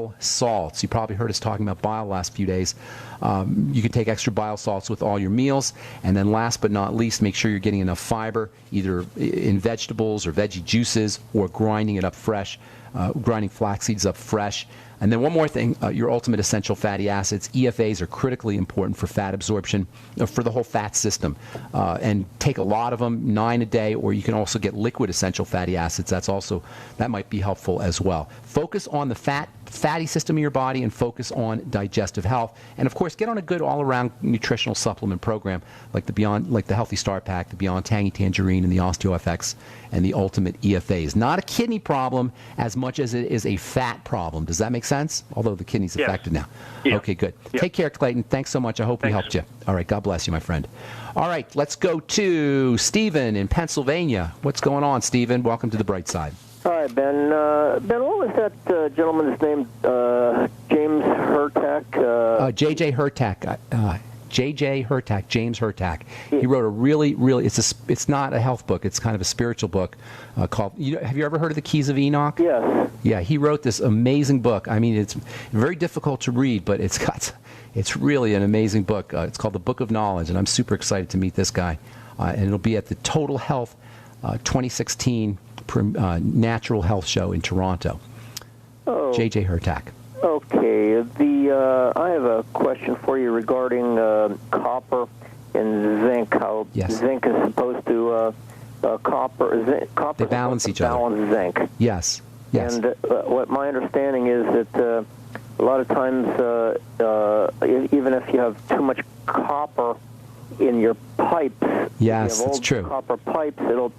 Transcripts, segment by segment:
bile salts. You probably heard us talking about bile last few days. You can take extra bile salts with all your meals. And then last but not least, make sure you're getting enough fiber, either in vegetables or veggie juices, or grinding it up fresh, grinding flax seeds up fresh. And then one more thing, your ultimate essential fatty acids. EFAs are critically important for fat absorption, for the whole fat system. And take a lot of them, 9 a day, or you can also get liquid essential fatty acids. That might be helpful as well. Focus on the fatty system of your body and focus on digestive health. And of course, get on a good all-around nutritional supplement program like the Healthy Start Pack, the Beyond Tangy Tangerine, and the OsteoFX, and the Ultimate EFAs. Not a kidney problem as much as it is a fat problem. Does that make sense? Although the kidney's affected now. Yeah. Okay, good. Yeah. Take care, Clayton. Thanks so much. I hope we helped you. All right, God bless you, my friend. All right, let's go to Stephen in Pennsylvania. What's going on, Stephen? Welcome to the bright side. Hi, Ben. Ben, what was that gentleman's name? James Hurtak? J.J. Hurtak. J.J. Hurtak, James Hurtak. He wrote a really, it's not a health book. It's kind of a spiritual book called, have you ever heard of The Keys of Enoch? Yes. Yeah, he wrote this amazing book. I mean, it's very difficult to read, but it's really an amazing book. It's called The Book of Knowledge, and I'm super excited to meet this guy. And it'll be at the Total Health 2016 Natural Health Show in Toronto. Oh. J.J. Hurtak. Okay. I have a question for you regarding copper and zinc. How zinc is supposed to copper they balance each other. Balance zinc. Yes. Yes. And what my understanding is that a lot of times, even if you have too much copper in your pipes, yes, that's true. Copper pipes, it'll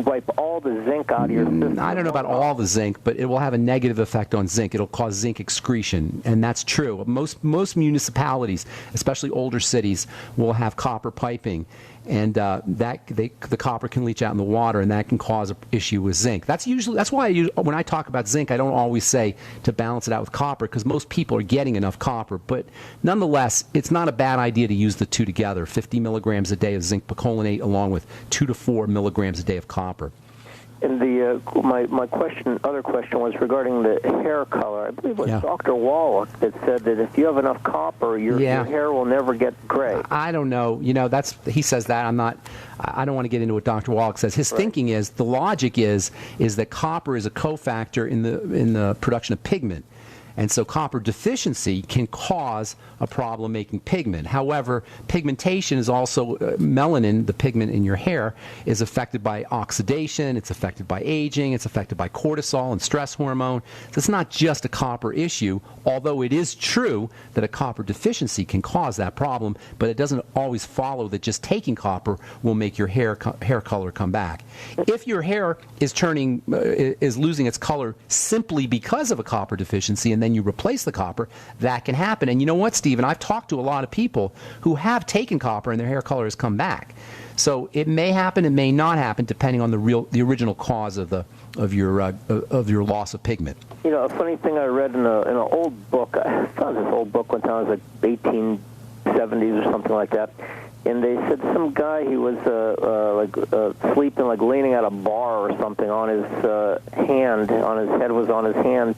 wipe all the zinc out of your system. I don't know about all the zinc, but it will have a negative effect on zinc. It'll cause zinc excretion, and that's true. Most municipalities, especially older cities, will have copper piping, and the copper can leach out in the water, and that can cause an issue with zinc. That's why when I talk about zinc, I don't always say to balance it out with copper, because most people are getting enough copper. But nonetheless, it's not a bad idea to use the two together: 50 milligrams a day of zinc picolinate, along with 2 to 4 milligrams a day of copper. And my other question was regarding the hair color. I believe it was Dr. Wallach that said that if you have enough copper, your hair will never get gray. I don't know. He says that. I don't want to get into what Dr. Wallach says. His thinking is, the logic is that copper is a cofactor in the production of pigment. And so copper deficiency can cause a problem making pigment. However, pigmentation is also, melanin, the pigment in your hair, is affected by oxidation, it's affected by aging, it's affected by cortisol and stress hormone. So it's not just a copper issue, although it is true that a copper deficiency can cause that problem, but it doesn't always follow that just taking copper will make your hair color come back. If your hair is losing its color simply because of a copper deficiency, and then you replace the copper, that can happen. And you know what, Stephen? I've talked to a lot of people who have taken copper and their hair color has come back. So it may happen, it may not happen, depending on the original cause of your loss of pigment. A funny thing I read in an old book. I found this old book one time. It was like 1870s or something like that. And they said some guy, he was sleeping, leaning at a bar or something on his hand. On his head was on his hand.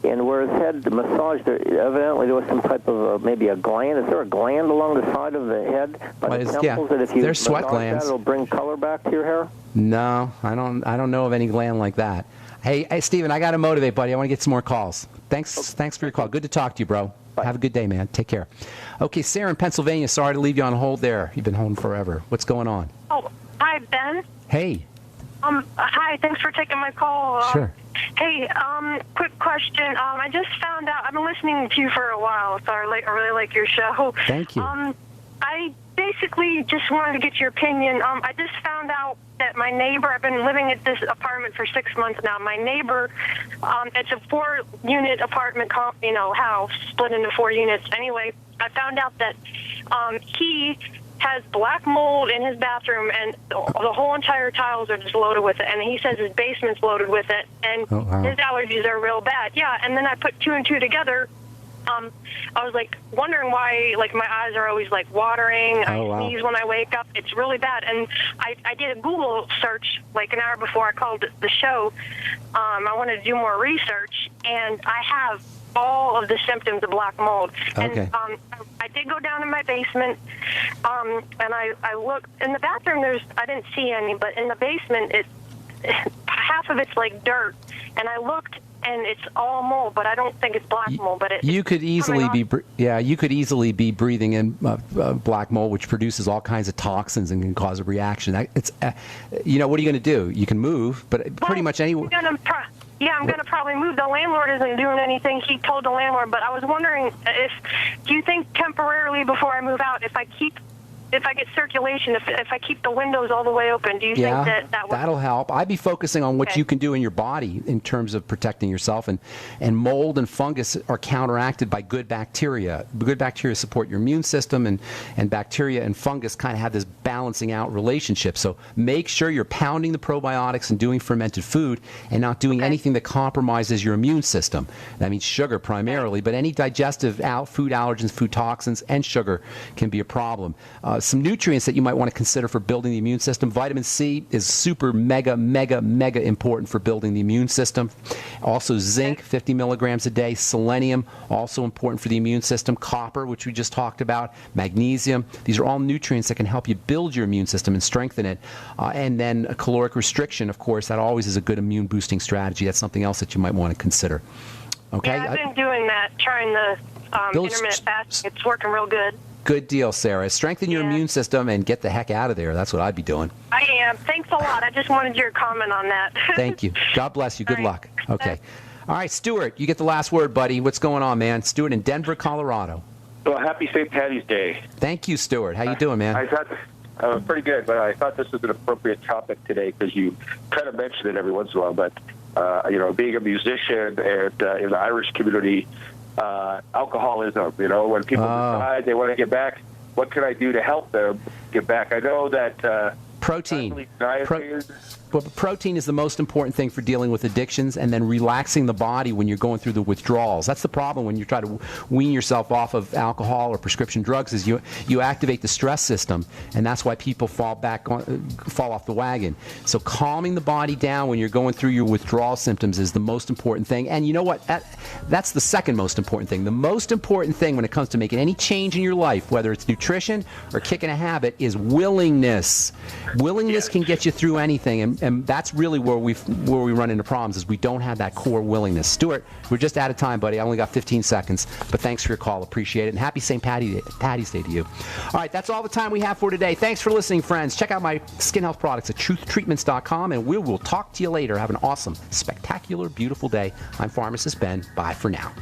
And where his head massaged, evidently there was some type of maybe a gland. Is there a gland along the side of the head by the temples that if you there's sweat glands. It'll bring color back to your hair? No, I don't know of any gland like that. Hey, Stephen, I got to motivate, buddy. I want to get some more calls. Thanks for your call. Good to talk to you, bro. Bye. Have a good day, man. Take care. Okay, Sarah in Pennsylvania. Sorry to leave you on hold there. You've been holding forever. What's going on? Oh, hi, Ben. Hey. Hi. Thanks for taking my call. Sure. Hey, quick question. I just found out, I've been listening to you for a while, so I really like your show. Thank you. I basically just wanted to get your opinion. I just found out that my neighbor, I've been living at this apartment for 6 months now. My neighbor, it's a 4-unit apartment, house split into 4 units. Anyway, I found out that he has black mold in his bathroom, and the whole entire tiles are just loaded with it. And he says his basement's loaded with it, and his allergies are real bad. Yeah, and then I put 2 and 2 together. I was wondering why my eyes are always watering. I sneeze when I wake up. It's really bad. And I did a Google search an hour before I called the show. I wanted to do more research, and I have all of the symptoms of black mold. Okay. And I did go down in my basement, and I looked in the bathroom. I didn't see any, but in the basement, half of it's like dirt. And I looked, and it's all mold, but I don't think it's black mold. But you could easily be breathing in black mold, which produces all kinds of toxins and can cause a reaction. What are you going to do? You can move, but pretty much any. I'm going to probably move. The landlord isn't doing anything. He told the landlord, but I was wondering do you think temporarily before I move out, if I get circulation, if I keep the windows all the way open, do you think that would... That'll help. I'd be focusing on what you can do in your body in terms of protecting yourself. And mold and fungus are counteracted by good bacteria. Good bacteria support your immune system, and bacteria and fungus kind of have this balancing out relationship. So make sure you're pounding the probiotics and doing fermented food and not doing anything that compromises your immune system. That means sugar primarily, but any digestive food allergens, food toxins, and sugar can be a problem. Some nutrients that you might want to consider for building the immune system. Vitamin C is super mega important for building the immune system. Also zinc, 50 milligrams a day. Selenium, also important for the immune system. Copper, which we just talked about. Magnesium. These are all nutrients that can help you build your immune system and strengthen it. And then a caloric restriction, of course, that always is a good immune boosting strategy. That's something else that you might want to consider. Okay? Yeah, I've been doing that, trying the intermittent fasting. It's working real good. Good deal, Sarah. Strengthen your immune system and get the heck out of there. That's what I'd be doing. I am. Thanks a lot. I just wanted your comment on that. Thank you. God bless you. Good luck. Okay. All right, Stuart, you get the last word, buddy. What's going on, man? Stuart in Denver, Colorado. Well, happy St. Patty's Day. Thank you, Stuart. How you doing, man? I thought pretty good, but I thought this was an appropriate topic today because you kind of mention it every once in a while. But being a musician and in the Irish community, alcoholism. When people decide they want to get back, what can I do to help them get back? I know that protein. Protein is the most important thing for dealing with addictions, and then relaxing the body when you're going through the withdrawals. That's the problem when you try to wean yourself off of alcohol or prescription drugs, is you activate the stress system, and that's why people fall off the wagon. So calming the body down when you're going through your withdrawal symptoms is the most important thing. And you know what? That's the second most important thing. The most important thing when it comes to making any change in your life, whether it's nutrition or kicking a habit, is willingness. Willingness can get you through anything, and that's really where we run into problems, is we don't have that core willingness. Stuart, we're just out of time, buddy. I only got 15 seconds, but thanks for your call. Appreciate it, and happy St. Patty's Day to you. All right, that's all the time we have for today. Thanks for listening, friends. Check out my skin health products at truthtreatments.com, and we will talk to you later. Have an awesome, spectacular, beautiful day. I'm Pharmacist Ben. Bye for now.